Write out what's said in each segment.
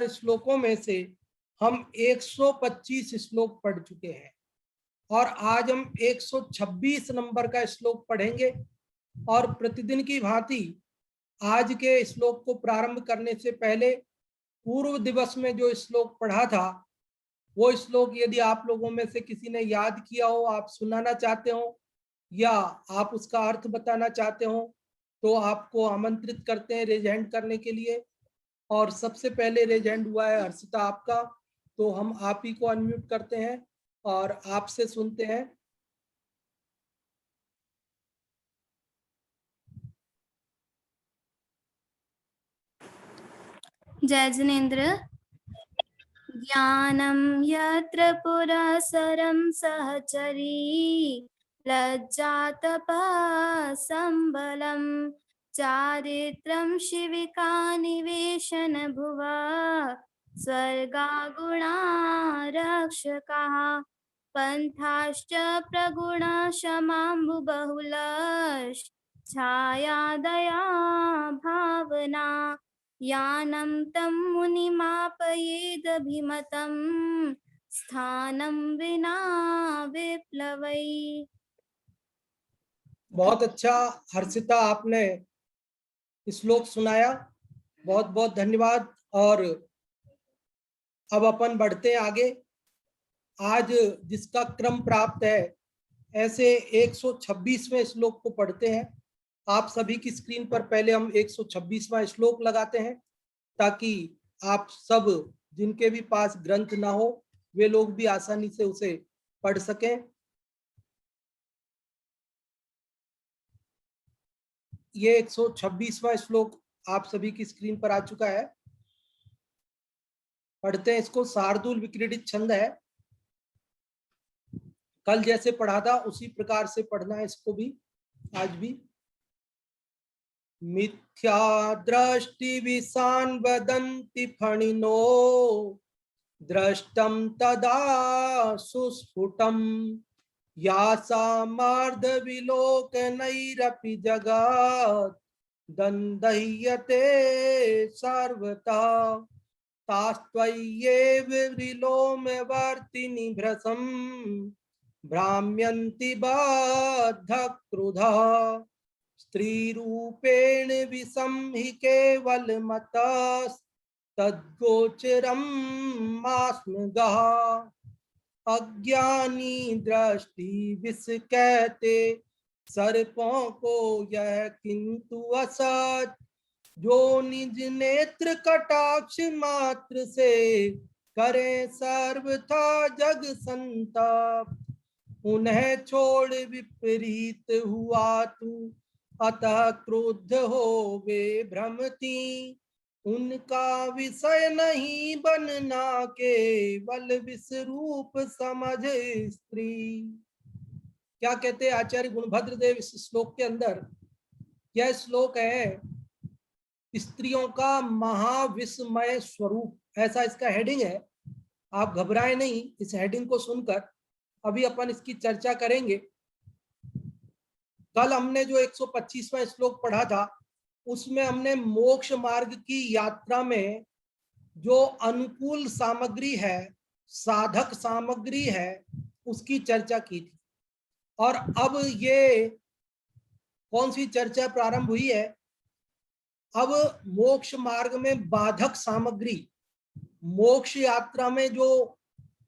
श्लोकों में से हम 125 श्लोक पढ़ चुके हैं और आज हम 126 नंबर का श्लोक पढ़ेंगे। और प्रतिदिन की भांति आज के श्लोक को प्रारंभ करने से पहले पूर्व दिवस में जो श्लोक पढ़ा था वो श्लोक यदि आप लोगों में से किसी ने याद किया हो, आप सुनाना चाहते हो या आप उसका अर्थ बताना चाहते हो तो आपको आमंत्रित करते हैं रेज हैंड करने के लिए। और सबसे पहले रेज हैंड हुआ है हर्षिता आपका, तो हम आप ही को अनम्यूट करते हैं और आपसे सुनते हैं। जय जिनेन्द्र। ज्ञानं यत्र पुरःसरं सहचरी लज्जातपः चारित्रं शिविका निवेशन भुवा स्वर्गागुणा रक्षकाः पन्थाश्च प्रगुणा क्षमाम्बुबहुलश्छायादया भावना यानं तं मुनिमापयेदभिमतं स्थानं विना विप्लवै। बहुत अच्छा हर्षिता, आपने श्लोक सुनाया, बहुत बहुत धन्यवाद। और अब अपन बढ़ते हैं आगे। आज जिसका क्रम प्राप्त है ऐसे 126वें श्लोक को पढ़ते हैं। आप सभी की स्क्रीन पर पहले हम 126वां श्लोक लगाते हैं ताकि आप सब जिनके भी पास ग्रंथ ना हो वे लोग भी आसानी से उसे पढ़ सकें। ये 126वां श्लोक आप सभी की स्क्रीन पर आ चुका है। पढ़ते हैं इसको। शार्दूल विक्रीडित छंद है, कल जैसे पढ़ा था उसी प्रकार से पढ़ना है इसको भी आज भी। मिथ्या दृष्टि विषान् वदन्ति फणिनो दृष्टं तदा सुस्फुटम् यासामार्ध विलोकनैरपि जगत् दन्दह्यते सर्वथा तास्त्वय्येव विलोमवर्तिनि भ्रसं भ्राम्यन्ति बद्धक्रुधः स्त्रीरूपेण विषं हि केवलमतस्तद्गोचरं मास्मगः अज्ञानी दृष्टि विष कहते सर्पों को यह किंतु असत जो निज नेत्र कटाक्ष मात्र से करे सर्वथा जग संताप उन्हें छोड़ विपरीत हुआ तू अतः क्रुद्ध हो वे भ्रमती उनका विषय नहीं बनना केवल विश्वरूप समझ स्त्री। क्या कहते हैं आचार्य गुणभद्र देव इस श्लोक के अंदर? यह श्लोक है स्त्रियों का महाविस्मय स्वरूप, ऐसा इसका हेडिंग है। आप घबराएं नहीं इस हेडिंग को सुनकर, अभी अपन इसकी चर्चा करेंगे। कल हमने जो 125वां श्लोक पढ़ा था उसमें हमने मोक्ष मार्ग की यात्रा में जो अनुकूल सामग्री है, साधक सामग्री है, उसकी चर्चा की थी। और अब ये कौन सी चर्चा प्रारंभ हुई है? अब मोक्ष मार्ग में बाधक सामग्री, मोक्ष यात्रा में जो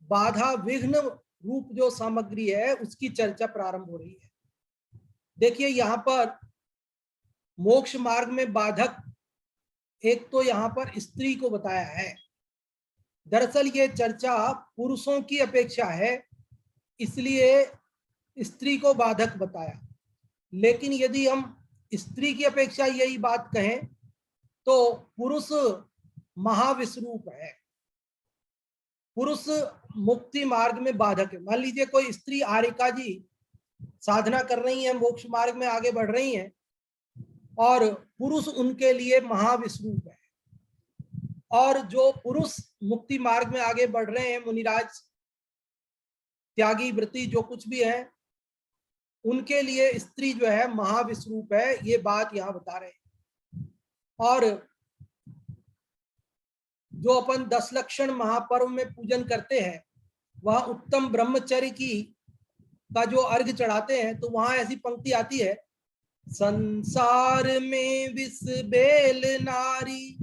बाधा विघ्न रूप जो सामग्री है उसकी चर्चा प्रारंभ हो रही है। देखिए यहाँ पर मोक्ष मार्ग में बाधक एक तो यहाँ पर स्त्री को बताया है। दरअसल ये चर्चा पुरुषों की अपेक्षा है इसलिए स्त्री को बाधक बताया, लेकिन यदि हम स्त्री की अपेक्षा यही बात कहें तो पुरुष महाविश्वरूप है, पुरुष मुक्ति मार्ग में बाधक है। मान लीजिए कोई स्त्री आरिका जी साधना कर रही हैं, मोक्ष मार्ग में आगे बढ़ रही हैं और पुरुष उनके लिए महाविश्वरूप है। और जो पुरुष मुक्ति मार्ग में आगे बढ़ रहे हैं, मुनिराज त्यागी व्रती जो कुछ भी है, उनके लिए स्त्री जो है महाविश्वरूप है, ये बात यहाँ बता रहे हैं। और जो अपन 10 लक्षण महापर्व में पूजन करते हैं, वह उत्तम ब्रह्मचर्य की का जो अर्घ चढ़ाते हैं, तो वहां ऐसी पंक्ति आती है, संसार में विष बेल नारी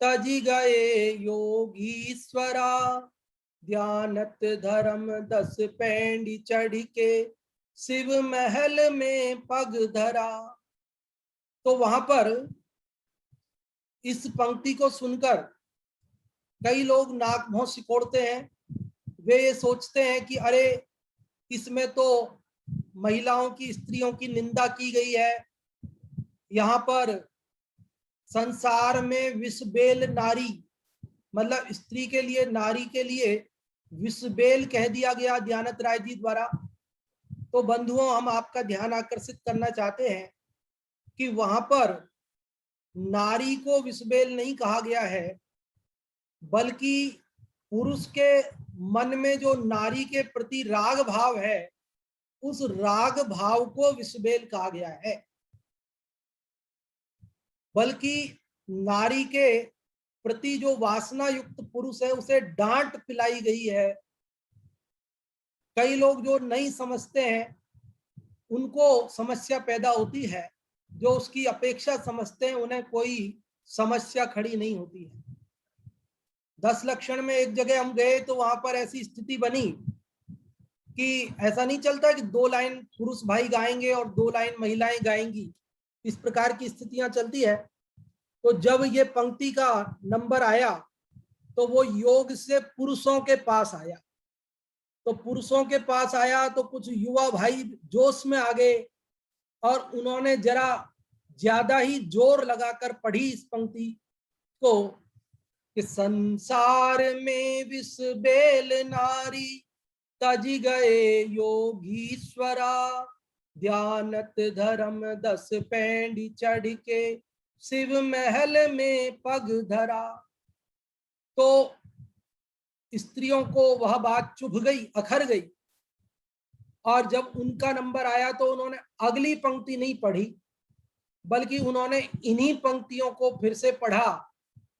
तजी गए योगीश्वरा, ध्यानत धर्म 10 पैंडी चढ़ के शिव महल में पग धरा। तो वहां पर इस पंक्ति को सुनकर कई लोग नाक भौं सिकोड़ते हैं। वे ये सोचते हैं कि अरे, इसमें तो महिलाओं की, स्त्रियों की निंदा की गई है। यहाँ पर संसार में विषबेल नारी, मतलब स्त्री के लिए, नारी के लिए विषबेल कह दिया गया दयानंद राय जी द्वारा। तो बंधुओं, हम आपका ध्यान आकर्षित करना चाहते हैं कि वहां पर नारी को विषबेल नहीं कहा गया है, बल्कि पुरुष के मन में जो नारी के प्रति राग भाव है, उस राग भाव को विषबेल कहा गया है। बल्कि नारी के प्रति जो वासना युक्त पुरुष है, उसे डांट पिलाई गई है। कई लोग जो नहीं समझते हैं, उनको समस्या पैदा होती है। जो उसकी अपेक्षा समझते हैं, उन्हें कोई समस्या खड़ी नहीं होती है। 10 लक्षण में एक जगह हम गए, तो वहां पर ऐसी स्थिति बनी कि ऐसा नहीं चलता कि 2 लाइन पुरुष भाई गाएंगे और 2 लाइन महिलाएं गाएंगी, इस प्रकार की स्थितियां चलती है। तो जब ये पंक्ति का नंबर आया, तो वो योग से पुरुषों के पास आया। तो पुरुषों के पास आया तो कुछ युवा भाई जोश में आ गए और उन्होंने जरा ज्यादा ही जोर लगाकर पढ़ी इस पंक्ति को कि संसार में विष बेल नारी तज गए योगीश्वरा, ध्यानत धर्म 10 पैंडी चढ़ के शिव महल में पग धरा। तो स्त्रियों को वह बात चुभ गई, अखर गई, और जब उनका नंबर आया तो उन्होंने अगली पंक्ति नहीं पढ़ी, बल्कि उन्होंने इन्हीं पंक्तियों को फिर से पढ़ा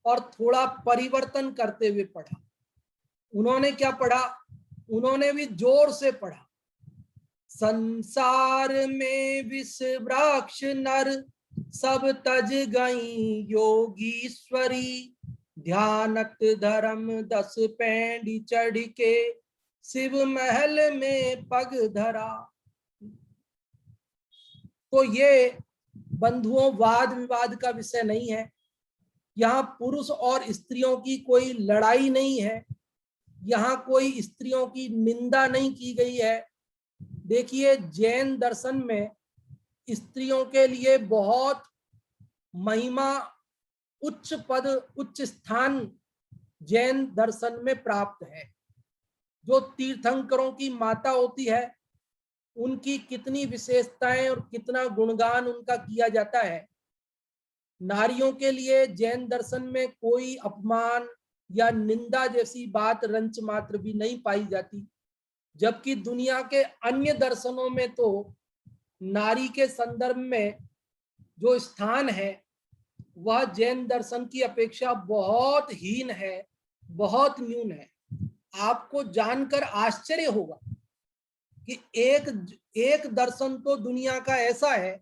और थोड़ा परिवर्तन करते हुए पढ़ा। उन्होंने क्या पढ़ा? उन्होंने भी जोर से पढ़ा, संसार में विष वृक्ष नर सब तज गई योगीश्वरी, ध्यानत धर्म 10 पैंडी चढ़ के शिव महल में पग धरा। तो ये बंधुओं वाद विवाद का विषय नहीं है। यहाँ पुरुष और स्त्रियों की कोई लड़ाई नहीं है, यहाँ कोई स्त्रियों की निंदा नहीं की गई है। देखिए, जैन दर्शन में स्त्रियों के लिए बहुत महिमा, उच्च पद, उच्च स्थान जैन दर्शन में प्राप्त है। जो तीर्थंकरों की माता होती है, उनकी कितनी विशेषताएं और कितना गुणगान उनका किया जाता है। नारियों के लिए जैन दर्शन में कोई अपमान या निंदा जैसी बात रंच मात्र भी नहीं पाई जाती, जबकि दुनिया के अन्य दर्शनों में तो नारी के संदर्भ में जो स्थान है, वह जैन दर्शन की अपेक्षा बहुत हीन है, बहुत न्यून है। आपको जानकर आश्चर्य होगा कि एक दर्शन तो दुनिया का ऐसा है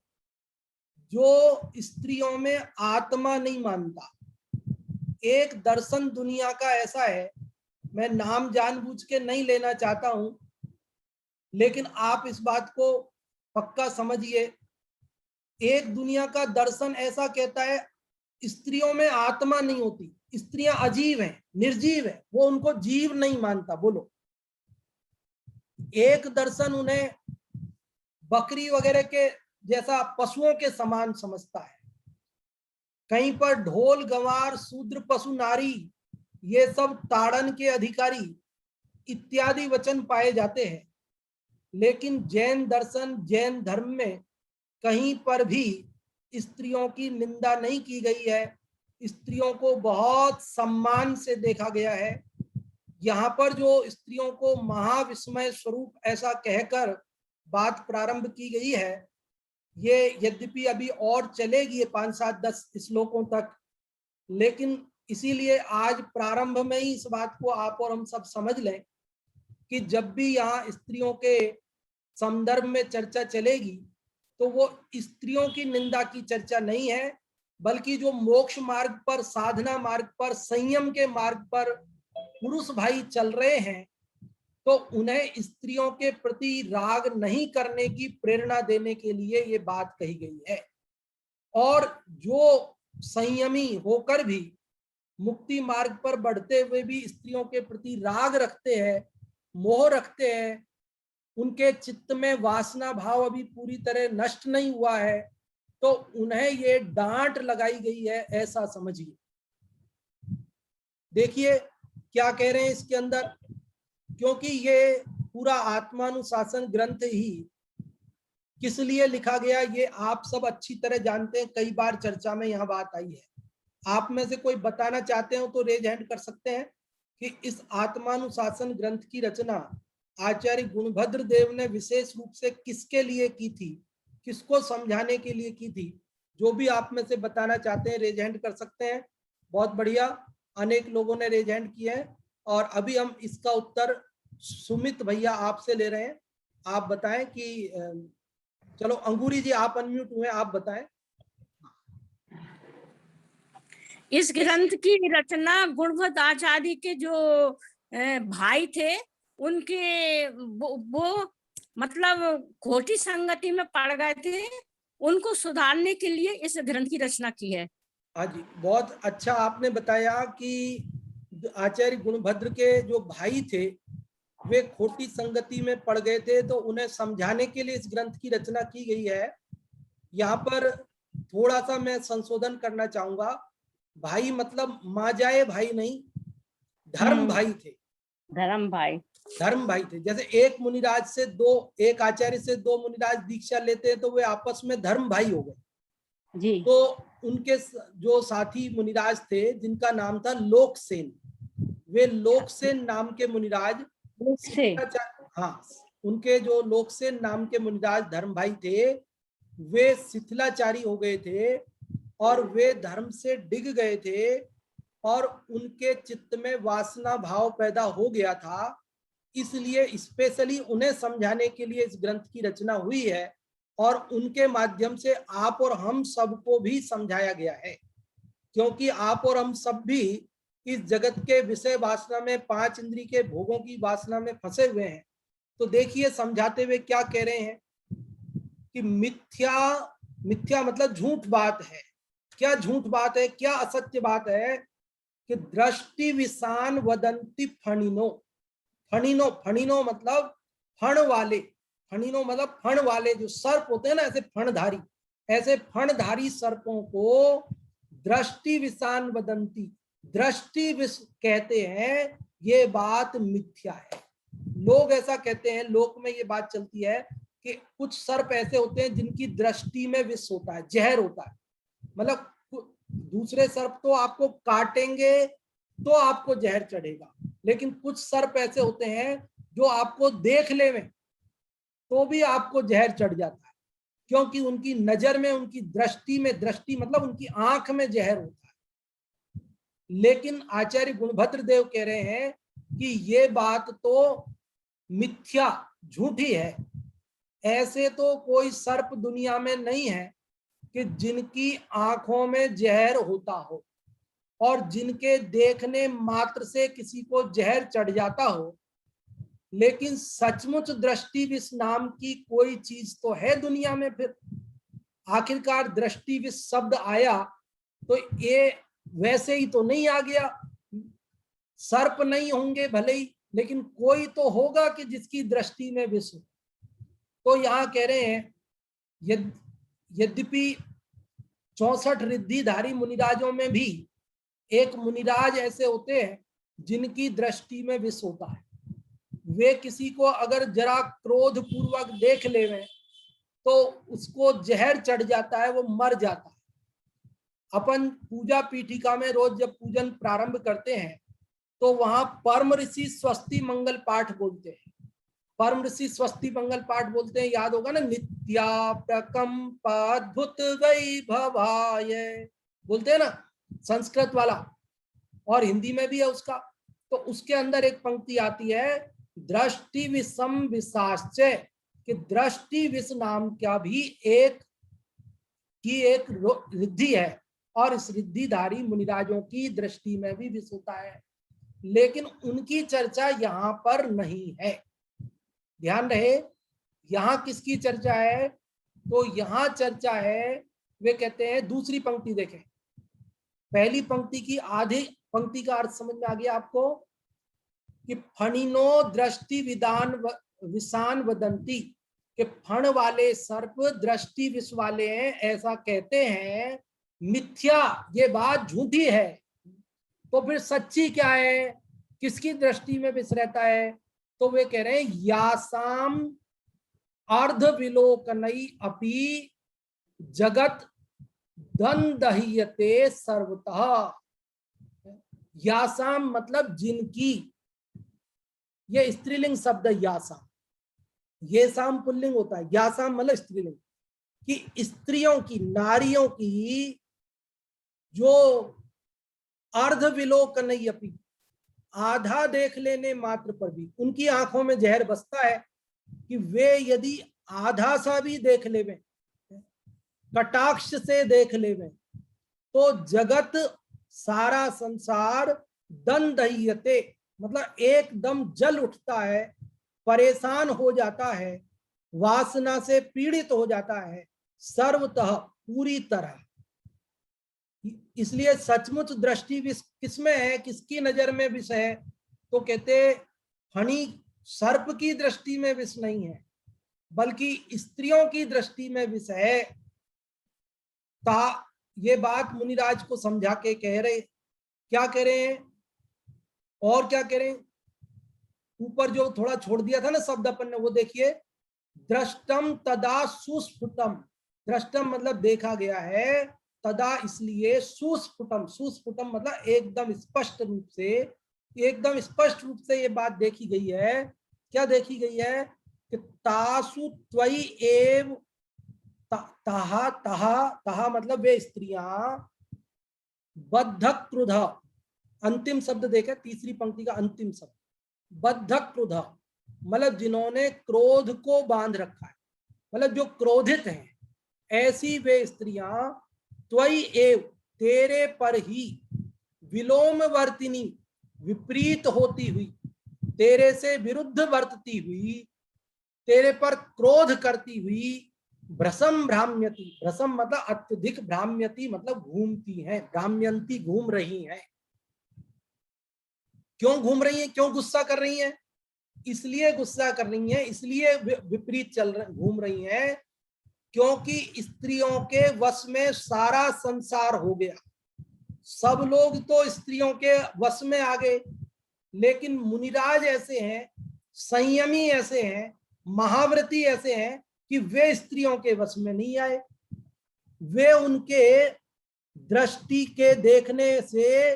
जो स्त्रियों में आत्मा नहीं मानता। एक दर्शन दुनिया का ऐसा है, मैं नाम जानबूझ के नहीं लेना चाहता हूं, लेकिन आप इस बात को पक्का समझिए। एक दुनिया का दर्शन ऐसा कहता है, स्त्रियों में आत्मा नहीं होती, स्त्रियां अजीब हैं, निर्जीव है, वो उनको जीव नहीं मानता। बोलो, एक दर्शन उन्हें बकरी वगैरह के जैसा पशुओं के समान समझता है। कहीं पर ढोल गंवार शूद्र पशु नारी, ये सब ताड़न के अधिकारी इत्यादि वचन पाए जाते हैं। लेकिन जैन दर्शन, जैन धर्म में कहीं पर भी स्त्रियों की निंदा नहीं की गई है। स्त्रियों को बहुत सम्मान से देखा गया है। यहाँ पर जो स्त्रियों को महाविस्मय स्वरूप ऐसा कहकर बात प्रारंभ की गई है, ये यद्यपि अभी और चलेगी 5, 7, 10 श्लोकों तक, लेकिन इसीलिए आज प्रारंभ में ही इस बात को आप और हम सब समझ लें कि जब भी यहाँ स्त्रियों के संदर्भ में चर्चा चलेगी तो वो स्त्रियों की निंदा की चर्चा नहीं है, बल्कि जो मोक्ष मार्ग पर, साधना मार्ग पर, संयम के मार्ग पर पुरुष भाई चल रहे हैं, तो उन्हें स्त्रियों के प्रति राग नहीं करने की प्रेरणा देने के लिए ये बात कही गई है। और जो संयमी होकर भी मुक्ति मार्ग पर बढ़ते हुए भी स्त्रियों के प्रति राग रखते हैं, मोह रखते हैं, उनके चित्त में वासना भाव अभी पूरी तरह नष्ट नहीं हुआ है, तो उन्हें ये डांट लगाई गई है, ऐसा समझिए। देखिए क्या कह रहे हैं इसके अंदर, क्योंकि ये पूरा आत्मानुशासन ग्रंथ ही किस लिए लिखा गया ये आप सब अच्छी तरह जानते हैं, कई बार चर्चा में यह बात आई है। आप में से कोई बताना चाहते हो तो रेज हैंड कर सकते हैं कि इस आत्मानुशासन ग्रंथ की रचना आचार्य गुणभद्र देव ने विशेष रूप से किसके लिए की थी, किसको समझाने के लिए की थी। जो भी आप में से बताना चाहते हैं रेज हैंड कर सकते हैं। बहुत बढ़िया, अनेक लोगों ने रेज हैंड किया है। और अभी हम इसका उत्तर सुमित भैया आपसे ले रहे हैं। आप बताएं कि चलो अंगूरी जी आप अनम्यूट हुए, आप बताएं। इस ग्रंथ की रचना गुणवत्त आचार्य के जो भाई थे उनके वो मतलब खोटी संगति में पड़ गए थे, उनको सुधारने के लिए इस ग्रंथ की रचना की है। हाँ जी, बहुत अच्छा आपने बताया कि आचार्य गुणभद्र के जो भाई थे वे खोटी संगति में पड़ गए थे, तो उन्हें समझाने के लिए इस ग्रंथ की रचना की गई है। यहाँ पर थोड़ा सा मैं संशोधन करना चाहूंगा। भाई मतलब माजाए भाई नहीं, धर्म भाई थे। धर्म भाई थे। जैसे एक मुनिराज से दो, एक आचार्य से दो मुनिराज दीक्षा लेते हैं तो वे आपस में धर्म भाई हो गए जी। तो उनके जो साथी मुनिराज थे जिनका नाम था लोकसेन, वे लोकसेन नाम के मुनिराज, हाँ, उनके जो लोकसेन नाम के मुनिराज धर्म भाई थे, वे शिथिलाचारी हो गए थे और वे धर्म से डिग गए थे और उनके चित्त में वासना भाव पैदा हो गया था। इसलिए स्पेशली उन्हें समझाने के लिए इस ग्रंथ की रचना हुई है और उनके माध्यम से आप और हम सबको भी समझाया गया है, क्योंकि आप और हम सब भी इस जगत के विषय वासना में, पांच इंद्री के भोगों की वासना में फंसे हुए हैं। तो देखिए समझाते हुए क्या कह रहे हैं कि मिथ्या, मिथ्या मतलब झूठ बात है। क्या झूठ बात है, क्या असत्य बात है कि दृष्टि विषान वदंती फणिनो। फणिनो, फणिनो मतलब फण वाले, फणिनो मतलब फण वाले जो सर्प होते हैं ना, ऐसे फणधारी, ऐसे फणधारी सर्पों को दृष्टि विषान वदंती, दृष्टि विष कहते हैं, ये बात मिथ्या है। लोग ऐसा कहते हैं, लोक में ये बात चलती है कि कुछ सर्प ऐसे होते हैं जिनकी दृष्टि में विष होता है, जहर होता है। मतलब दूसरे सर्प तो आपको काटेंगे तो आपको जहर चढ़ेगा, लेकिन कुछ सर्प ऐसे होते हैं जो आपको देख ले में तो भी आपको जहर चढ़ जाता है, क्योंकि उनकी नजर में, उनकी दृष्टि में, दृष्टि मतलब उनकी आंख में जहर होता है। लेकिन आचार्य गुणभद्र देव कह रहे हैं कि ये बात तो मिथ्या, झूठी है। ऐसे तो कोई सर्प दुनिया में नहीं है कि जिनकी आंखों में जहर होता हो और जिनके देखने मात्र से किसी को जहर चढ़ जाता हो। लेकिन सचमुच दृष्टि विष नाम की कोई चीज तो है दुनिया में। फिर आखिरकार दृष्टि विष शब्द आया तो ये वैसे ही तो नहीं आ गया। सर्प नहीं होंगे भले ही, लेकिन कोई तो होगा कि जिसकी दृष्टि में विष हो। तो यहाँ कह रहे हैं यद्यपि 64 रिद्धिधारी मुनिराजों में भी एक मुनिराज ऐसे होते हैं जिनकी दृष्टि में विष होता है। वे किसी को अगर जरा क्रोध पूर्वक देख लेवे तो उसको जहर चढ़ जाता है, वो मर जाता है। अपन पूजा पीठिका में रोज जब पूजन प्रारंभ करते हैं तो वहां परम ऋषि स्वस्ति मंगल पाठ बोलते हैं। परम ऋषि स्वस्ति मंगल पाठ बोलते हैं, याद होगा ना, नित्या प्रकंपाद्भुत वैभवाय बोलते हैं ना, संस्कृत वाला। और हिंदी में भी है उसका। तो उसके अंदर एक पंक्ति आती है दृष्टि विषम विशाश्चय, कि दृष्टि विष नाम का भी एक रिद्धि है, और इस रिद्धिधारी मुनिराजों की दृष्टि में भी विष होता है, लेकिन उनकी चर्चा यहाँ पर नहीं है। ध्यान रहे, यहाँ किसकी चर्चा है? तो यहाँ चर्चा है, वे कहते हैं, दूसरी पंक्ति देखें, पहली पंक्ति की आधी पंक्ति का अर्थ समझ में आ गया आपको कि फणिनो दृष्टि विदान विषान वदंती, कि फण वाले सर्प दृष्टि विष वाले हैं ऐसा कहते हैं, मिथ्या, ये बात झूठी है। तो फिर सच्ची क्या है, किसकी दृष्टि में विष रहता है? तो वे कह रहे हैं यासाम अर्ध विलोकनई अपि जगत दंदह्यते सर्वतः। यासाम मतलब जिनकी, ये स्त्रीलिंग शब्द यासाम, ये साम पुल्लिंग होता है, यासाम मतलब स्त्रीलिंग, कि स्त्रियों की, नारियों की जो अर्ध विलोकनई अपि, आधा देख लेने मात्र पर भी उनकी आंखों में जहर बसता है, कि वे यदि आधा सा भी देख लेवे, कटाक्ष से देख लेवे, तो जगत सारा संसार दंदह्यते मतलब एकदम जल उठता है, परेशान हो जाता है, वासना से पीड़ित हो जाता है, सर्वतः पूरी तरह। इसलिए सचमुच दृष्टि विष किसमें है, किसकी नजर में विष है? तो कहते फणी सर्प की दृष्टि में विष नहीं है, बल्कि स्त्रियों की दृष्टि में विष है। ये बात मुनिराज को समझा के कह रहे, क्या कह रहे हैं और क्या कह रहे हैं? ऊपर जो थोड़ा छोड़ दिया था ना शब्द अपन ने, वो देखिए, दृष्टम तदा सुस्फुटम, दृष्टम मतलब देखा गया है, तदा इसलिए सुस्फुटम, सुस्फुटम मतलब एकदम स्पष्ट रूप से, एकदम स्पष्ट रूप से ये बात देखी गई है। क्या देखी गई है? कि तासु त्वयि एव तहा तहा तहा मतलब वे स्त्रियां, बद्ध क्रुध, अंतिम शब्द देखे, तीसरी पंक्ति का अंतिम शब्द, बद्ध क्रुध मतलब जिन्होंने क्रोध को बांध रखा है, मतलब जो क्रोधित हैं, ऐसी वे स्त्रियां त्वयि एव तेरे पर ही, विलोम वर्तिनी विपरीत होती हुई, तेरे से विरुद्ध वर्तती हुई, तेरे पर क्रोध करती हुई, भ्रसम भ्राम्यति, भ्रसम मतलब अत्यधिक, भ्राम्यति मतलब घूमती हैं, भ्राम्यंती घूम रही हैं। क्यों घूम रही हैं? क्यों गुस्सा कर रही हैं? इसलिए गुस्सा कर रही हैं, इसलिए विपरीत घूम रही हैं, क्योंकि स्त्रियों के वश में सारा संसार हो गया। सब लोग तो स्त्रियों के वश में आ गए, लेकिन मुनिराज ऐसे हैं, संयमी ऐसे हैं, महाव्रती ऐसे हैं कि वे स्त्रियों के वश में नहीं आए। वे उनके दृष्टि के देखने से,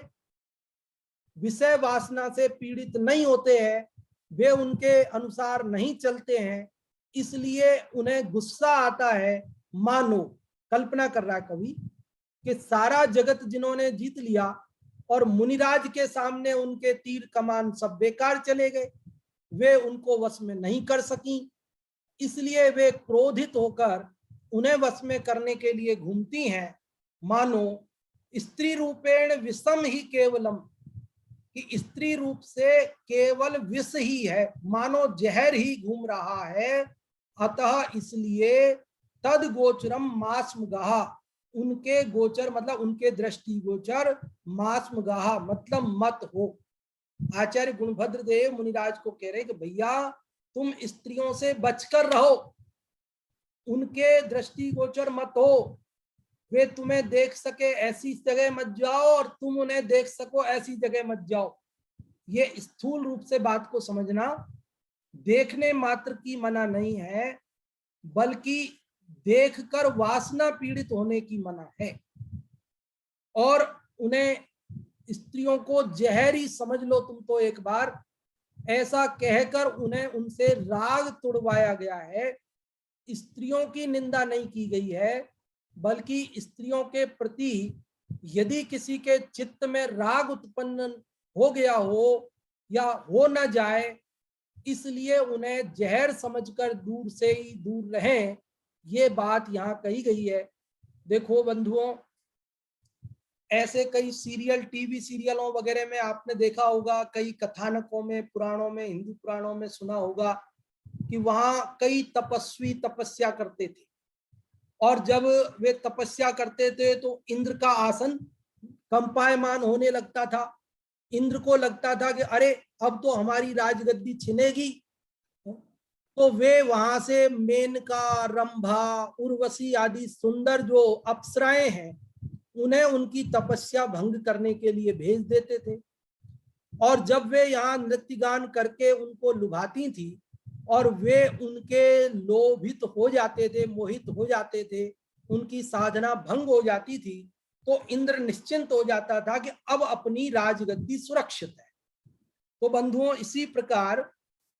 विषय वासना से पीड़ित नहीं होते हैं, वे उनके अनुसार नहीं चलते हैं, इसलिए उन्हें गुस्सा आता है। मानो, कल्पना कर रहा है कवि, कि सारा जगत जिन्होंने जीत लिया और मुनिराज के सामने उनके तीर कमान सब बेकार चले गए, वे उनको वश में नहीं कर सकी, इसलिए वे क्रोधित होकर उन्हें वश में करने के लिए घूमती हैं। मानो स्त्री रूपेण विषम ही केवलम, कि स्त्री रूप से केवल विष ही है, मानो जहर ही घूम रहा है। अतः इसलिए तद गोचरम मास्मगाहा, उनके गोचर मतलब उनके दृष्टि गोचर, मास्मगाहा मतलब मत हो। आचार्य गुणभद्र देव मुनिराज को कह रहे कि भैया तुम स्त्रियों से बचकर रहो, उनके दृष्टि गोचर मत हो, वे तुम्हें देख सके ऐसी जगह मत जाओ और तुम उन्हें देख सको ऐसी जगह मत जाओ। ये स्थूल रूप से बात को समझना, देखने मात्र की मना नहीं है, बल्कि देखकर वासना पीड़ित होने की मना है। और उन्हें, स्त्रियों को जहर ही समझ लो तुम तो एक बार, ऐसा कहकर उन्हें उनसे राग तुड़वाया गया है। स्त्रियों की निंदा नहीं की गई है, बल्कि स्त्रियों के प्रति यदि किसी के चित्त में राग उत्पन्न हो गया हो या हो न जाए, इसलिए उन्हें जहर समझकर दूर से ही दूर रहें, ये बात यहाँ कही गई है। देखो बंधुओं, ऐसे कई सीरियल, टीवी सीरियलों वगैरह में आपने देखा होगा, कई कथानकों में, पुराणों में, हिंदू पुराणों में सुना होगा कि वहां कई तपस्वी तपस्या करते थे, और जब वे तपस्या करते थे तो इंद्र का आसन कंपायमान होने लगता था। इंद्र को लगता था कि अरे अब तो हमारी राजगद्दी छिनेगी, तो वे वहां से मेनका, रंभा, उर्वशी आदि सुंदर जो अप्सराएं हैं, उन्हें उनकी तपस्या भंग करने के लिए भेज देते थे। और जब वे यहाँ नृत्य गान करके उनको लुभाती थी और वे उनके लोभित हो जाते थे, मोहित हो जाते थे, उनकी साधना भंग हो जाती थी, तो इंद्र निश्चिंत हो जाता था कि अब अपनी राजगद्दी सुरक्षित है। तो बंधुओं, इसी प्रकार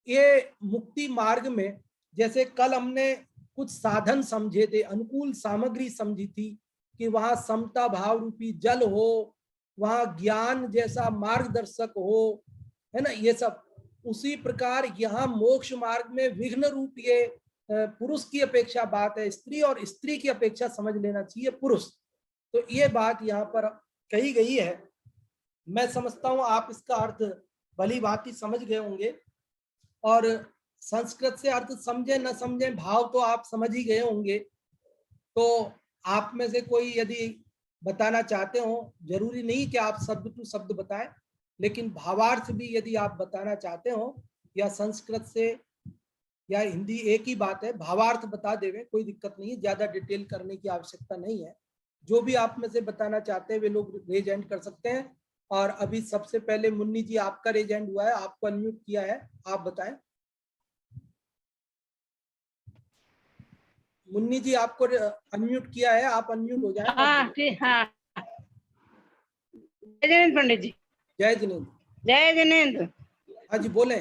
ये मुक्ति मार्ग में, जैसे कल हमने कुछ साधन समझे थे, अनुकूल सामग्री समझी थी कि वहां समता भाव रूपी जल हो, वहां ज्ञान जैसा मार्गदर्शक हो, है ना, ये सब। उसी प्रकार यहाँ मोक्ष मार्ग में विघ्न रूप ये पुरुष की अपेक्षा बात है स्त्री, और स्त्री की अपेक्षा समझ लेना चाहिए पुरुष। तो ये बात यहाँ पर कही गई है। मैं समझता हूँ आप इसका अर्थ भली भांति समझ गए होंगे, और संस्कृत से अर्थ समझे न समझे, भाव तो आप समझ ही गए होंगे। तो आप में से कोई यदि बताना चाहते हो, जरूरी नहीं कि आप शब्द टू शब्द बताएं, लेकिन भावार्थ भी यदि आप बताना चाहते हो, या संस्कृत से या हिंदी एक ही बात है, भावार्थ बता देवे, कोई दिक्कत नहीं है, ज्यादा डिटेल करने की आवश्यकता नहीं है। जो भी आप में से बताना चाहते हैं वे लोग रेज हैंड कर सकते हैं। और अभी सबसे पहले मुन्नी जी, आपका रेज हैंड हुआ है, आपको अनम्यूट किया है, आप बताएं। मुन्नी जी, आपको अनम्यूट किया है, आप अनम्यूट हो जाएं। हाँ ठीक, हाँ। जय जिनेन्द्र पंडित जी। जय जिनेन्द्र। जय जिनेन्द्र। हाँ जी, बोले।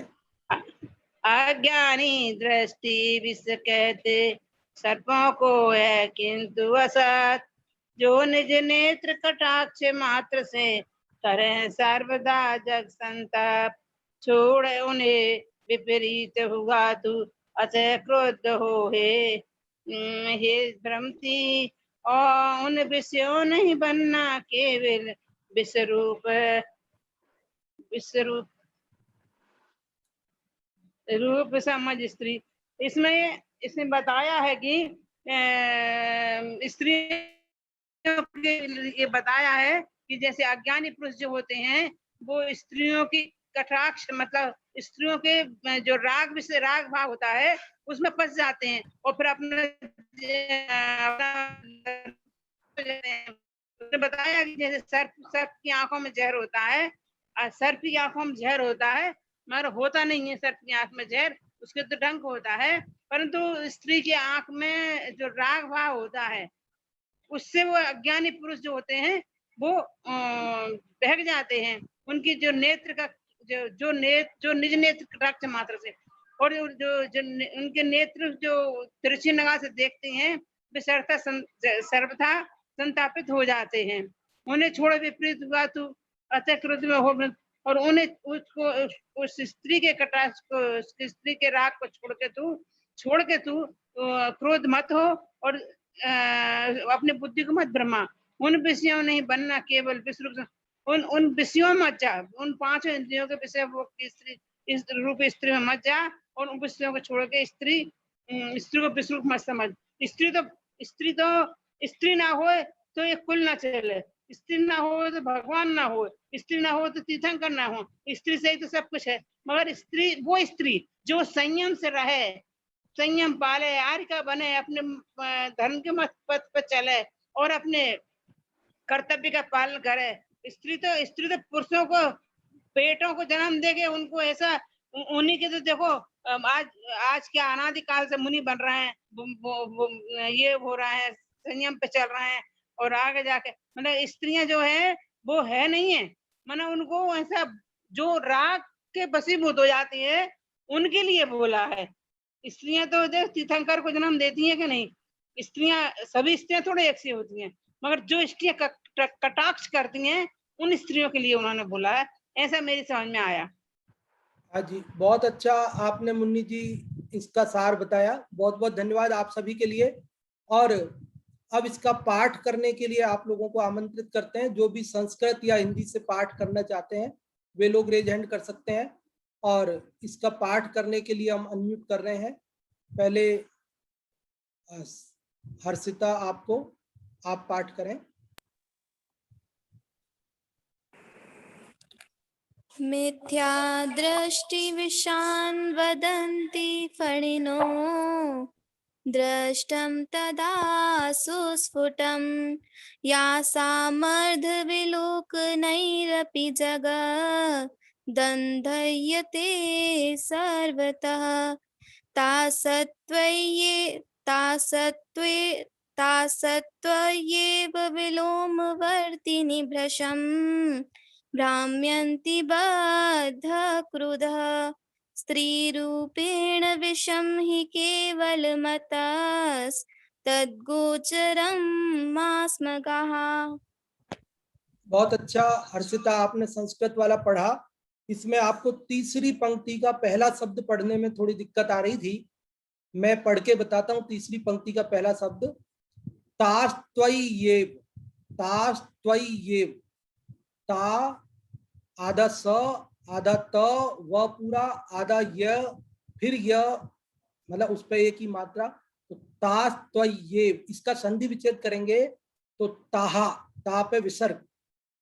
अज्ञानी दृष्टि विष कहते सर्पों को है किंतु असत, जो निज नेत्र कटाक्ष मात्र से करें सर्वदा जग संताप, छोड़ उन्हें विपरीत हुआ तू अतः क्रोध हो हे भ्रमती, और उन विषयों नहीं बनना केवल विश्वरूप रूप समझ स्त्री। इसमें बताया है कि स्त्रियों के ये बताया है कि जैसे अज्ञानी पुरुष जो होते हैं वो स्त्रियों की कटाक्ष, मतलब स्त्रियों के जो राग भाव होता है उसमें फंस जाते हैं, और फिर अपने बताया कि जैसे सर्प की आंखों में जहर होता है, सर्प की आंखों में जहर होता है, मगर होता नहीं है सर्प की आंख में जहर, उसके तो डंक होता है, परंतु स्त्री की आंख में जो राग भाव होता है उससे वो अज्ञानी पुरुष जो होते हैं वो बहक जाते हैं। उनकी जो नेत्र का जो निज नेत्र कटाक्ष मात्र से, और जो उनके नेत्र जो तिरछी निगाह से देखते हैं वे सर्वथा संतापित हो जाते हैं। उन्हें छोड़ विपरीत हुआ तू अतः क्रोध में हो, और उन्हें उसको उस स्त्री के कटाक्ष को, स्त्री के राग को छोड़ के तू क्रोध मत हो, और अपने बुद्धि को मत भ्रमा। उन विषयों नहीं बनना केवल विश्व, उन विषयों मत जा, उन पांचों इंद्रियों के विषय वो स्त्री, इस रूप स्त्री में मत जा, और उन विषयों को छोड़ के स्त्री को विश्व मत समझ। स्त्री ना हो तो ये कुल ना चले, स्त्री ना हो तो भगवान ना हो, स्त्री ना हो तो तीर्थंकर ना हो, स्त्री से ही तो सब कुछ है। मगर स्त्री वो स्त्री जो संयम से रहे, संयम पाले, आर्य का बने, अपने धर्म के पथ पर चले और अपने कर्तव्य का पालन करे। स्त्री तो पुरुषों को बेटों को जन्म देके उनको ऐसा, उन्हीं के तो देखो आज क्या अनादिकाल से मुनि बन रहे हैं, ये हो रहा है, संयम पे चल रहे हैं, और आगे जाके मतलब स्त्रियां जो है वो है नहीं है, मतलब उनको ऐसा जो राग के वशीभूत हो जाती है उनके लिए बोला है। स्त्रियां तो देख तीर्थंकर को जन्म देती हैं कि नहीं, स्त्रियां सभी स्त्रियां थोड़े एक सी होती हैं, मगर जो स्त्रियां कटाक्ष करती हैं उन स्त्रियों के लिए उन्होंने बोला है, ऐसा मेरी समझ में आया। हाँ जी, बहुत अच्छा आपने मुन्नी जी इसका सार बताया। बहुत बहुत धन्यवाद आप सभी के लिए। और अब इसका पाठ करने के लिए आप लोगों को आमंत्रित करते हैं। जो भी संस्कृत या हिंदी से पाठ करना चाहते हैं वे लोग रेज हैंड कर सकते हैं। और इसका पाठ करने के लिए हम अनम्यूट कर रहे हैं। पहले हर्षिता आप पाठ करें। मिथ्या दृष्टिविषान् वदन्ति फणिनो दृष्टं तदा सुस्फुटं या सामर्द्धविलोकनैरपि जगदन्धयते सर्वतः तासत्त्वयेव विलोमवर्तिनि भृशं भ्राम्यन्ति बद्धक्रुधः स्त्रीरूपेण विषं हि केवलमतस्तद्गोचरं मास्मगाः। बहुत अच्छा हर्षिता, आपने संस्कृत वाला पढ़ा। इसमें आपको तीसरी पंक्ति का पहला शब्द पढ़ने में थोड़ी दिक्कत आ रही थी। मैं पढ़ के बताता हूँ। तीसरी पंक्ति का पहला शब्द तास्त्वय्येव, तास्त्वय्येव, ता आधा स आधा त व पूरा आधा य फिर य, मतलब उस पर एक ही मात्रा। तो तास्त्वय्येव, इसका संधि विच्छेद करेंगे तो ताहा, ता पे विसर्ग,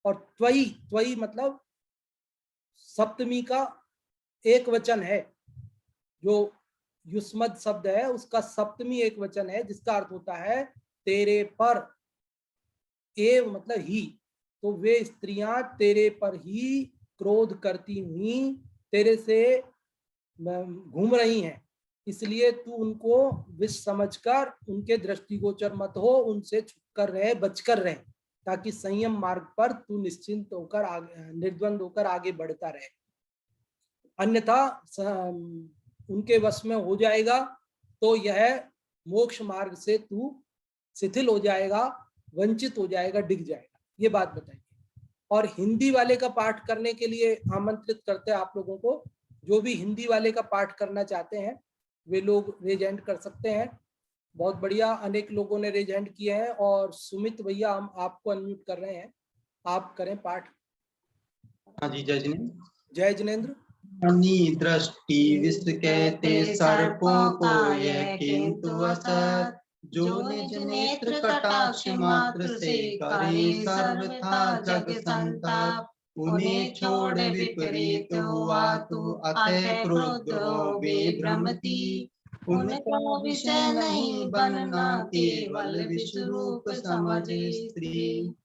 और त्वयि, त्वयि मतलब सप्तमी का एक वचन है। जो युष्मद शब्द है उसका सप्तमी एक वचन है, जिसका अर्थ होता है तेरे पर। एव मतलब ही। तो वे स्त्रियां तेरे पर ही क्रोध करती हुई तेरे से घूम रही हैं, इसलिए तू उनको विष समझकर उनके दृष्टिगोचर मत हो, उनसे छुपकर रहे, बचकर रहे, ताकि संयम मार्ग पर तू निश्चिंत होकर आगे, निर्द्वंद होकर आगे बढ़ता रहे। अन्यथा उनके वश में हो जाएगा तो यह मोक्ष मार्ग से तू शिथिल हो जाएगा, वंचित हो जाएगा, डिग जाएगा। ये बात बताइए। और हिंदी वाले का पाठ करने के लिए आमंत्रित करते हैं आप लोगों को। जो भी हिंदी वाले का पाठ करना चाहते हैं वे लोग रेज हैंड कर सकते हैं। बहुत बढ़िया, अनेक लोगों ने रेज हैंड किए हैं। और सुमित भैया, हम आपको अनम्यूट कर रहे हैं, आप करें पाठ। हाँ जी, जय जिनेंद्र। जय जिनेंद्र। मनी दृष्टि विष कहते सर्पों को यह किंतु असत, जो निज नेत्र कटाक्ष मात्र से करे सर्वथा जग संताप, उन्हें छोड़ विपरीत हुआ तो अतः क्रुद्ध हो वे भ्रमती, उनको विषय नहीं बनना केवल विश्वरूप समझ स्त्री।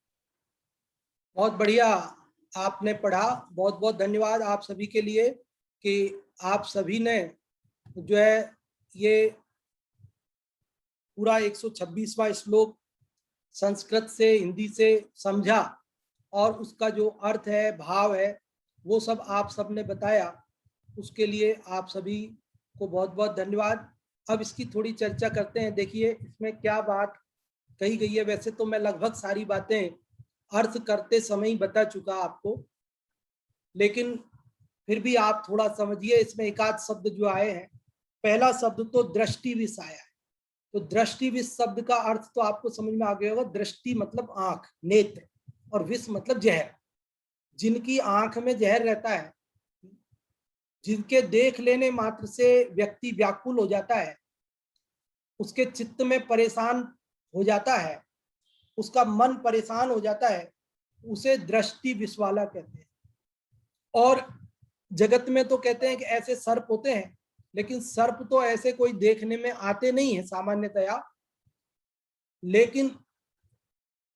बहुत बढ़िया आपने पढ़ा। बहुत बहुत धन्यवाद आप सभी के लिए कि आप सभी ने जो है ये पूरा 126वां श्लोक संस्कृत से हिंदी से समझा, और उसका जो अर्थ है, भाव है, वो सब आप सब ने बताया। उसके लिए आप सभी को बहुत बहुत धन्यवाद। अब इसकी थोड़ी चर्चा करते हैं। देखिए इसमें क्या बात कही गई है। वैसे तो मैं लगभग सारी बातें अर्थ करते समय ही बता चुका आपको, लेकिन फिर भी आप थोड़ा समझिए। इसमें एक आध शब्द जो आए हैं। पहला शब्द तो दृष्टि विष आया है। तो दृष्टि विष शब्द का अर्थ तो आपको समझ में आ गया होगा। दृष्टि मतलब आंख, नेत्र, और विष मतलब जहर। जिनकी आंख में जहर रहता है, जिनके देख लेने मात्र से व्यक्ति व्याकुल हो जाता है, उसके चित्त में परेशान हो जाता है, उसका मन परेशान हो जाता है, उसे दृष्टि विष वाला कहते हैं। और जगत में तो कहते हैं कि ऐसे सर्प होते हैं, लेकिन सर्प तो ऐसे कोई देखने में आते नहीं है सामान्यतया। लेकिन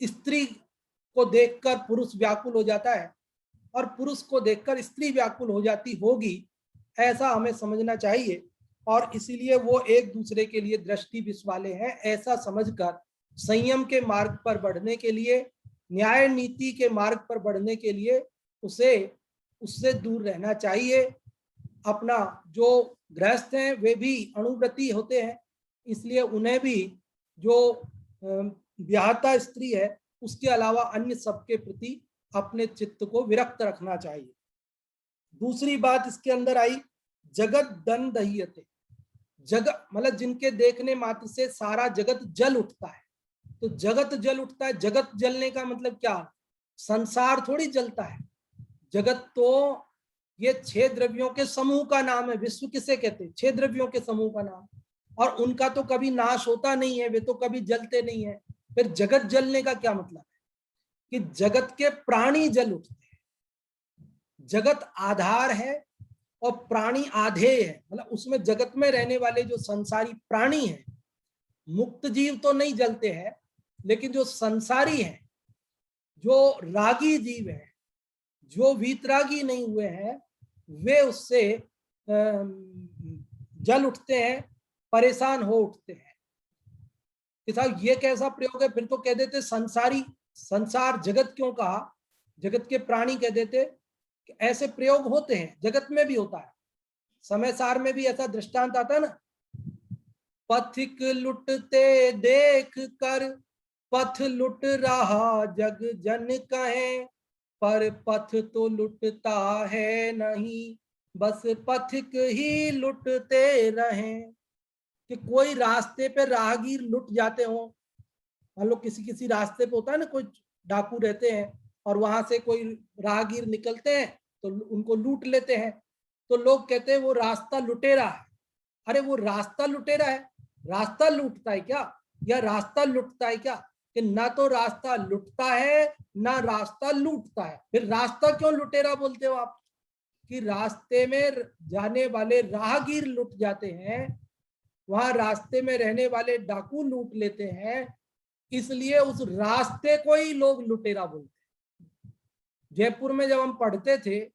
स्त्री को देखकर पुरुष व्याकुल हो जाता है, और पुरुष को देखकर स्त्री व्याकुल हो जाती होगी, ऐसा हमें समझना चाहिए। और इसीलिए वो एक दूसरे के लिए दृष्टि विष वाले हैं, ऐसा समझकर संयम के मार्ग पर बढ़ने के लिए, न्याय नीति के मार्ग पर बढ़ने के लिए उससे दूर रहना चाहिए। अपना जो गृहस्थ हैं वे भी अणुव्रती होते हैं, इसलिए उन्हें भी जो ब्याहता स्त्री है उसके अलावा अन्य सबके प्रति अपने चित्त को विरक्त रखना चाहिए। दूसरी बात इसके अंदर आई, जगत दन दह्यते, जगत मतलब जिनके देखने मात्र से सारा जगत जल उठता है। तो जगत जल उठता है, जगत जलने का मतलब क्या, संसार थोड़ी जलता है। जगत तो ये 6 द्रव्यों के समूह का नाम है। विश्व किसे कहते हैं, 6 द्रव्यों के समूह का नाम, और उनका तो कभी नाश होता नहीं है, वे तो कभी जलते नहीं है। फिर जगत जलने का क्या मतलब है कि जगत के प्राणी जल उठते हैं। जगत आधार है और प्राणी आधेय है, मतलब उसमें जगत में रहने वाले जो संसारी प्राणी हैं, मुक्त जीव तो नहीं जलते हैं, लेकिन जो संसारी हैं, जो रागी जीव हैं, जो वीतरागी नहीं हुए हैं, वे उससे जल उठते हैं, परेशान हो उठते हैं कि साहब ये कैसा प्रयोग है। फिर तो कह देते संसारी, संसार जगत क्यों कहा, जगत के प्राणी कह देते। ऐसे प्रयोग होते हैं, जगत में भी होता है। समय सार में भी ऐसा दृष्टांत आता है ना, पथिक लुटते देख कर पथ लुट रहा जग जन कहे, पर पथ तो लुटता है नहीं, बस पथिक ही लुटते रहें। कि कोई रास्ते पे राहगीर लुट जाते हो, मान लो किसी रास्ते पे होता है ना, कोई डाकू रहते हैं और वहां से कोई राहगीर निकलते हैं तो उनको लूट लेते हैं, तो लोग कहते हैं वो रास्ता लुटेरा है। अरे वो रास्ता लुटेरा है, रास्ता लूटता है क्या, या रास्ता लुटता है क्या? कि ना तो रास्ता लुटता है ना रास्ता लूटता है, फिर रास्ता क्यों लुटेरा बोलते हो आप? कि रास्ते में जाने वाले राहगीर लुट जाते हैं, वहां रास्ते में रहने वाले डाकू लूट लेते हैं, इसलिए उस रास्ते को ही लोग लुटेरा बोलते हैं। जयपुर में जब हम पढ़ते थे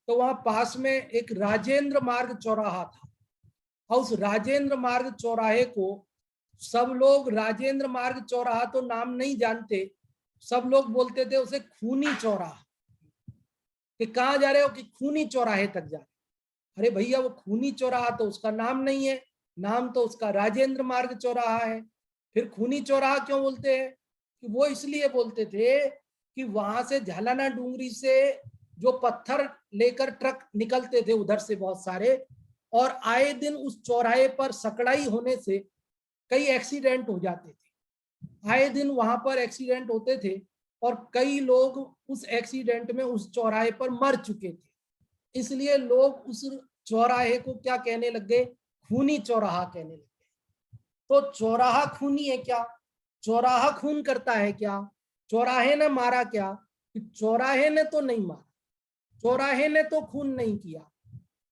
तो वहां पास में एक राजेंद्र मार्ग चौराहा था, और उस राजेंद्र मार्ग चौराहे को सब लोग, राजेंद्र मार्ग चौराहा तो नाम नहीं जानते, सब लोग बोलते थे उसे खूनी चौराहा। कि कहाँ जा रहे हो, कि खूनी चौराहे तक जा रहे। अरे भैया वो खूनी चौराहा तो उसका नाम नहीं है, नाम तो उसका राजेंद्र मार्ग चौराहा है। फिर खूनी चौराहा क्यों बोलते हैं? कि वो इसलिए बोलते थे कि वहां से झालाना डूंगरी से जो पत्थर लेकर ट्रक निकलते थे उधर से बहुत सारे, और आए दिन उस चौराहे पर सकड़ाई होने से कई एक्सीडेंट हो जाते थे। आए दिन वहां पर एक्सीडेंट होते थे और कई लोग उस एक्सीडेंट में उस चौराहे पर मर चुके थे। इसलिए लोग उस चौराहे को क्या कहने लग गए, खूनी चौराहा कहने लगे। तो चौराहा खूनी है क्या? चौराहा खून करता है क्या? चौराहे ने मारा क्या? चौराहे ने तो नहीं मारा, चौराहे ने तो खून नहीं किया।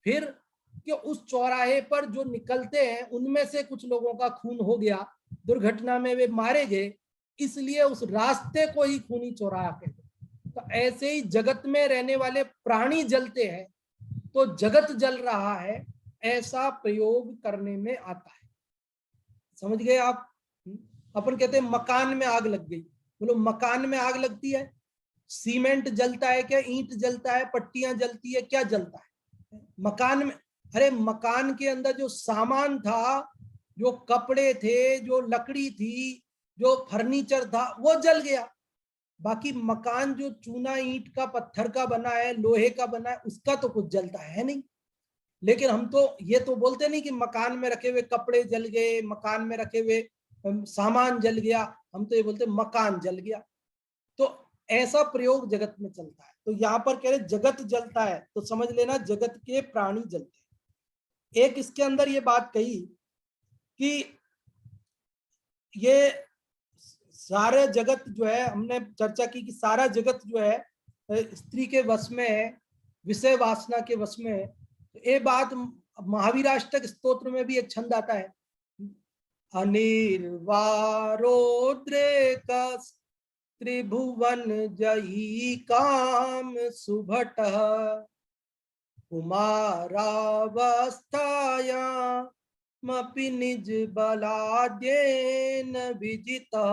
फिर कि उस चौराहे पर जो निकलते हैं उनमें से कुछ लोगों का खून हो गया, दुर्घटना में वे मारे गए, इसलिए उस रास्ते को ही खूनी चौराहा कहते हैं। तो ऐसे ही जगत में रहने वाले प्राणी जलते हैं तो जगत जल रहा है, ऐसा प्रयोग करने में आता है। समझ गए आप? अपन कहते हैं मकान में आग लग गई, बोलो मकान में आग लगती है, सीमेंट जलता है क्या, ईंट जलता है, पट्टियां जलती है, क्या जलता है मकान में? अरे मकान के अंदर जो सामान था, जो कपड़े थे, जो लकड़ी थी, जो फर्नीचर था, वो जल गया। बाकी मकान जो चूना ईंट का पत्थर का बना है, लोहे का बना है, उसका तो कुछ जलता है नहीं। लेकिन हम तो ये तो बोलते नहीं कि मकान में रखे हुए कपड़े जल गए, मकान में रखे हुए सामान जल गया, हम तो ये बोलते मकान जल गया। तो ऐसा प्रयोग जगत में चलता है। तो यहाँ पर कह रहे जगत जलता है, तो समझ लेना जगत के प्राणी जलते हैं। एक इसके अंदर ये बात कही कि ये सारे जगत जो है, हमने चर्चा की कि सारा जगत जो है स्त्री के वश में है, विषय वासना के वश में है। ये बात महावीराष्टक स्तोत्र में भी एक छंद आता है, अनिर्वारोद्रेक त्रिभुवन जयी काम सुभट कुमारावस्थायामपि निज बलाद्येन विजितः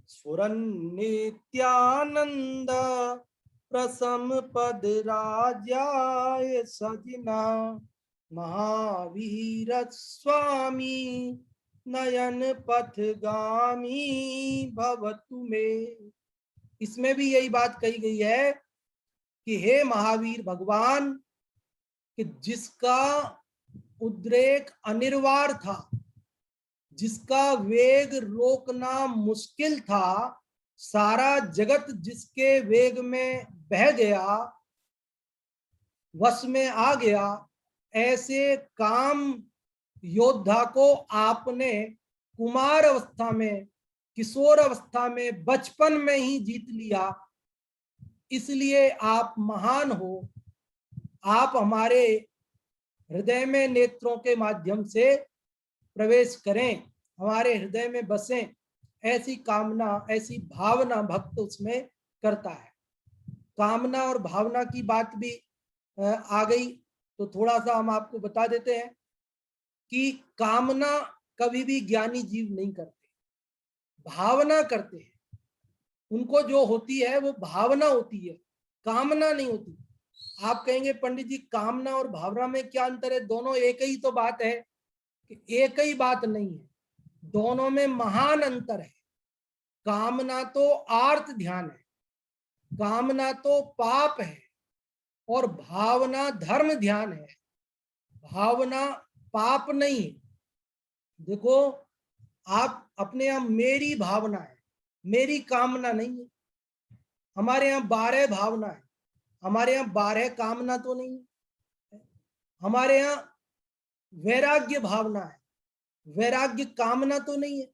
स्फुरन् नित्यानंद प्रसम पद राज्याय सजिना महावीर स्वामी नयन पथगामी भवतु मे। इसमें भी यही बात कही गई है कि हे महावीर भगवान, कि जिसका उद्रेक अनिर्वार्य था, जिसका वेग रोकना मुश्किल था, सारा जगत जिसके वेग में बह गया, वश में आ गया, ऐसे काम योद्धा को आपने कुमार अवस्था में, किशोर अवस्था में, बचपन में ही जीत लिया। इसलिए आप महान हो। आप हमारे हृदय में नेत्रों के माध्यम से प्रवेश करें, हमारे हृदय में बसें, ऐसी कामना, ऐसी भावना भक्त उसमें करता है। कामना और भावना की बात भी आ गई, तो थोड़ा सा हम आपको बता देते हैं कि कामना कभी भी ज्ञानी जीव नहीं करते, भावना करते हैं। उनको जो होती है वो भावना होती है, कामना नहीं होती। आप कहेंगे पंडित जी कामना और भावना में क्या अंतर है? दोनों एक ही तो बात है। कि एक ही बात नहीं है, दोनों में महान अंतर है। कामना तो आर्त ध्यान है, कामना तो पाप है, और भावना धर्म ध्यान है। भावना पाप नहीं है। देखो, आप अपने यहाँ मेरी भावना है, मेरी कामना नहीं है। हमारे यहाँ 12 भावना है, हमारे यहाँ 12 कामना तो नहीं है। हमारे यहाँ वैराग्य भावना है, वैराग्य कामना तो नहीं है।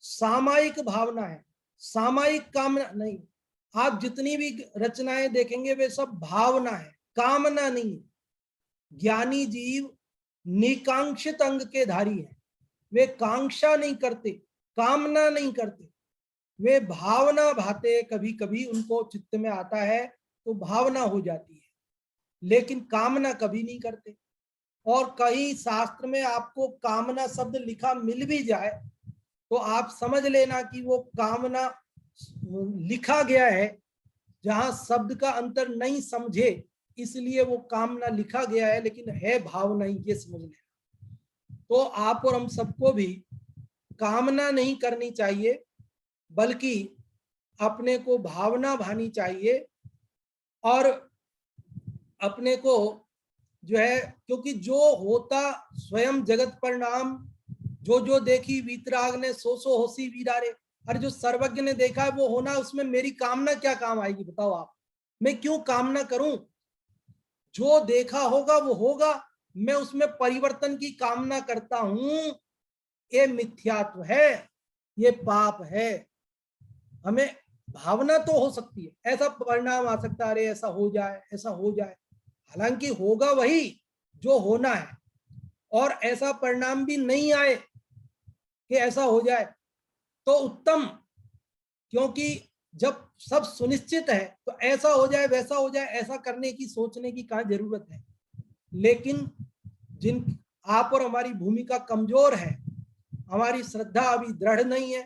सामायिक भावना है, सामायिक कामना नहीं। आप जितनी भी रचनाएं देखेंगे वे सब भावना है, कामना नहीं है। ज्ञानी जीव निकांक्षित अंग के धारी है, वे कांक्षा नहीं करते, कामना नहीं करते, वे भावना भाते। कभी कभी उनको चित्त में आता है तो भावना हो जाती है, लेकिन कामना कभी नहीं करते। और कहीं शास्त्र में आपको कामना शब्द लिखा मिल भी जाए तो आप समझ लेना कि वो कामना लिखा गया है जहां शब्द का अंतर नहीं समझे, इसलिए वो कामना लिखा गया है, लेकिन है भावना ही, ये समझ लेना। तो आप और हम सबको भी कामना नहीं करनी चाहिए, बल्कि अपने को भावना भानी चाहिए। और अपने को जो है, क्योंकि जो होता स्वयं जगत परिणाम, जो देखी वीतराग ने सो होसी वीरारे। अरे जो सर्वज्ञ ने देखा है वो होना, उसमें मेरी कामना क्या काम आएगी? बताओ आप, मैं क्यों कामना करूं? जो देखा होगा वो होगा, मैं उसमें परिवर्तन की कामना करता हूं, ये मिथ्यात्व है, ये पाप है। हमें भावना तो हो सकती है, ऐसा परिणाम आ सकता है, अरे ऐसा हो जाए, ऐसा हो जाए। हालांकि होगा वही जो होना है, और ऐसा परिणाम भी नहीं आए कि ऐसा हो जाए तो उत्तम। क्योंकि जब सब सुनिश्चित है तो ऐसा हो जाए, वैसा हो जाए, ऐसा करने की, सोचने की कहाँ जरूरत है। लेकिन जिन आप और हमारी भूमिका कमजोर है, हमारी श्रद्धा अभी दृढ़ नहीं है,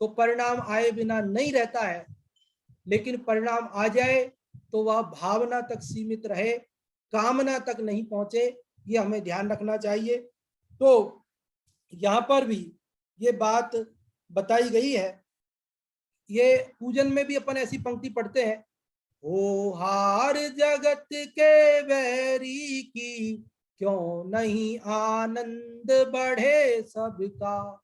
तो परिणाम आए बिना नहीं रहता है। लेकिन परिणाम आ जाए तो वह भावना तक सीमित रहे, कामना तक नहीं पहुंचे, ये हमें ध्यान रखना चाहिए। तो यहाँ पर भी ये बात बताई गई है। ये पूजन में भी अपन ऐसी पंक्ति पढ़ते हैं, हो हार जगत के बैरी की, क्यों नहीं आनंद बढ़े सबका,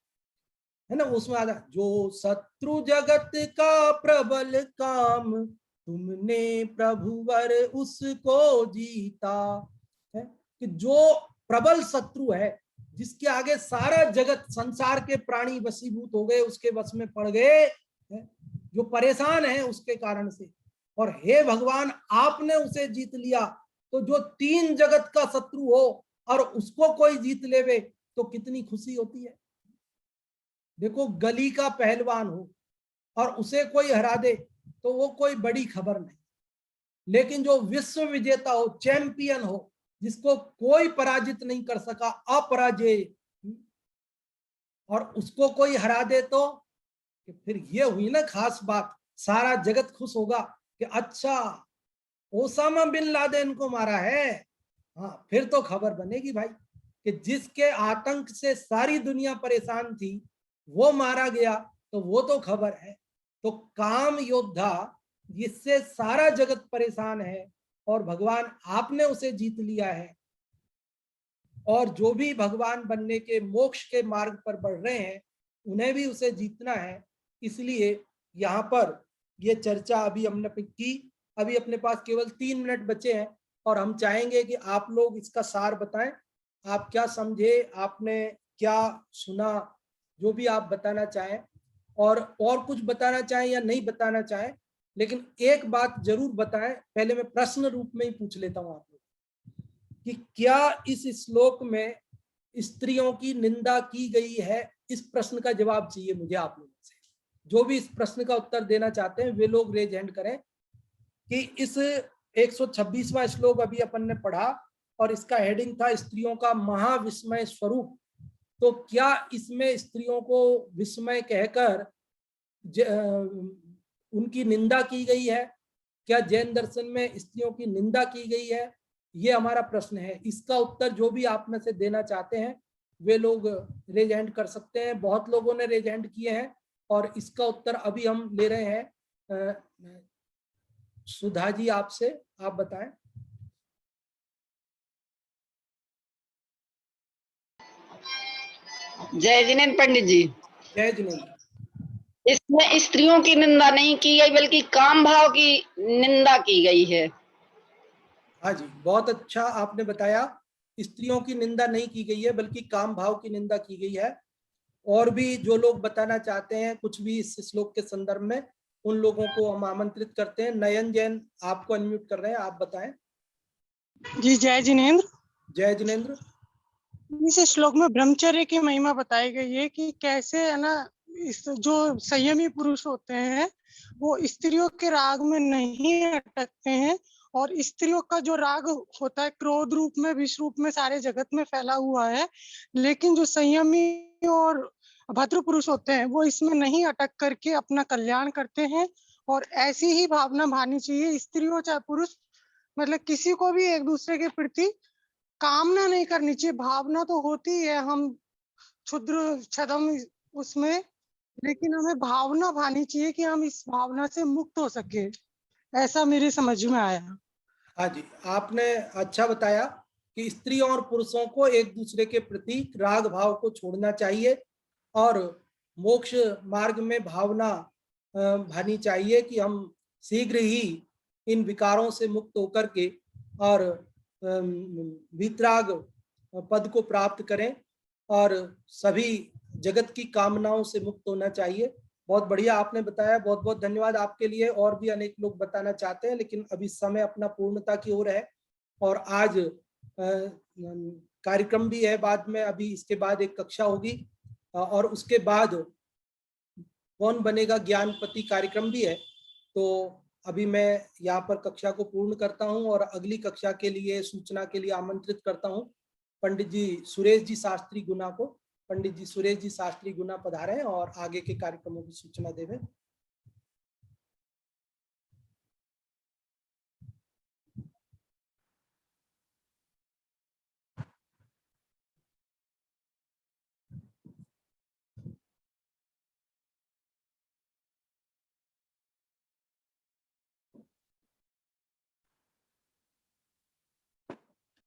है ना। उसमें आता, जो शत्रु जगत का प्रबल काम, तुमने प्रभुवर उसको जीता। है कि जो प्रबल शत्रु है, जिसके आगे सारा जगत, संसार के प्राणी वशीभूत हो गए, उसके वश में पड़ गए, जो परेशान है उसके कारण से, और हे भगवान आपने उसे जीत लिया। तो जो 3 जगत का शत्रु हो और उसको कोई जीत लेवे तो कितनी खुशी होती है। देखो, गली का पहलवान हो और उसे कोई हरा दे तो वो कोई बड़ी खबर नहीं, लेकिन जो विश्व विजेता हो, चैंपियन हो, जिसको कोई पराजित नहीं कर सका, अपराजेय, और उसको कोई हरा दे तो फिर ये हुई ना खास बात। सारा जगत खुश होगा कि अच्छा ओसामा बिन लादेन को मारा है। हाँ, फिर तो खबर बनेगी भाई। कि जिसके आतंक से सारी दुनिया परेशान थी वो मारा गया, तो वो तो खबर है। तो काम योद्धा जिससे सारा जगत परेशान है और भगवान आपने उसे जीत लिया है, और जो भी भगवान बनने के मोक्ष के मार्ग पर बढ़ रहे हैं उन्हें भी उसे जीतना है। इसलिए यहाँ पर ये चर्चा अभी हमने की। अभी अपने पास केवल 3 मिनट बचे हैं और हम चाहेंगे कि आप लोग इसका सार बताएं। आप क्या समझे, आपने क्या सुना, जो भी आप बताना चाहें, और कुछ बताना चाहें या नहीं बताना चाहें, लेकिन एक बात जरूर बताएं। पहले मैं प्रश्न रूप में ही पूछ लेता हूं आप लोग कि क्या इस श्लोक में स्त्रियों की निंदा की गई है? इस प्रश्न का जवाब चाहिए मुझे आप लोगों से। जो भी इस प्रश्न का उत्तर देना चाहते हैं वे लोग रेज हैंड करें कि इस 126वां श्लोक अभी अपन ने पढ़ा और इसका हेडिंग था स्त्रियों का महाविस्मय स्वरूप। तो क्या इसमें स्त्रियों को विस्मय कहकर उनकी निंदा की गई है? क्या जैन दर्शन में स्त्रियों की निंदा की गई है? ये हमारा प्रश्न है। इसका उत्तर जो भी आप में से देना चाहते हैं वे लोग रेज हैंड कर सकते हैं। बहुत लोगों ने रेज हैंड किए हैं और इसका उत्तर अभी हम ले रहे हैं। सुधा जी आपसे, आप बताएं। जय जिनेन्द्र पंडित जी। जय जिनेन्द्र। इसमें स्त्रियों की निंदा नहीं की गई बल्कि काम भाव की निंदा की गई है। हाँ जी, बहुत अच्छा आपने बताया। स्त्रियों की निंदा नहीं की गई है बल्कि काम भाव की निंदा की गई है। और भी जो लोग बताना चाहते हैं कुछ भी इस श्लोक के संदर्भ में, उन लोगों को हम आमंत्रित करते हैं। नयन जैन आपको अनम्यूट कर रहे हैं, आप बताएं। जी जय जिनेन्द्र। जय जिनेन्द्र। इस श्लोक में ब्रह्मचर्य की महिमा बताई गई है कि कैसे है ना, इस जो संयमी पुरुष होते हैं वो स्त्रियों के राग में नहीं अटकते हैं, और स्त्रियों का जो राग होता है क्रोध रूप में, विष रूप में सारे जगत में फैला हुआ है, लेकिन जो संयमी और भद्र पुरुष होते हैं वो इसमें नहीं अटक करके अपना कल्याण करते हैं। और ऐसी ही भावना भानी चाहिए, स्त्रियों चाहे पुरुष, मतलब किसी को भी एक दूसरे के प्रति कामना नहीं करनी चाहिए। भावना तो होती है, हम क्षुद्र छदम उसमें, लेकिन हमें भावना भानी चाहिए कि हम इस भावना से मुक्त हो सके, ऐसा मेरी समझ में आया। हाँ जी, आपने अच्छा बताया कि स्त्रियों और पुरुषों को एक दूसरे के प्रति राग भाव को छोड़ना चाहिए और मोक्ष मार्ग में भावना भानी चाहिए कि हम शीघ्र ही इन विकारों से मुक्त होकर के और वीतराग पद को प्राप्त करें और सभी जगत की कामनाओं से मुक्त होना चाहिए। बहुत बढ़िया आपने बताया, बहुत बहुत धन्यवाद आपके लिए। और भी अनेक लोग बताना चाहते हैं लेकिन अभी समय अपना पूर्णता की ओर है और आज कार्यक्रम भी है बाद में। अभी इसके बाद एक कक्षा होगी और उसके बाद कौन बनेगा ज्ञानपति कार्यक्रम भी है। तो अभी मैं यहाँ पर कक्षा को पूर्ण करता हूँ और अगली कक्षा के लिए सूचना के लिए आमंत्रित करता हूँ पंडित जी सुरेश जी शास्त्री गुना को। पंडित जी सुरेश जी शास्त्री गुना पधारें और आगे के कार्यक्रमों की सूचना देवें।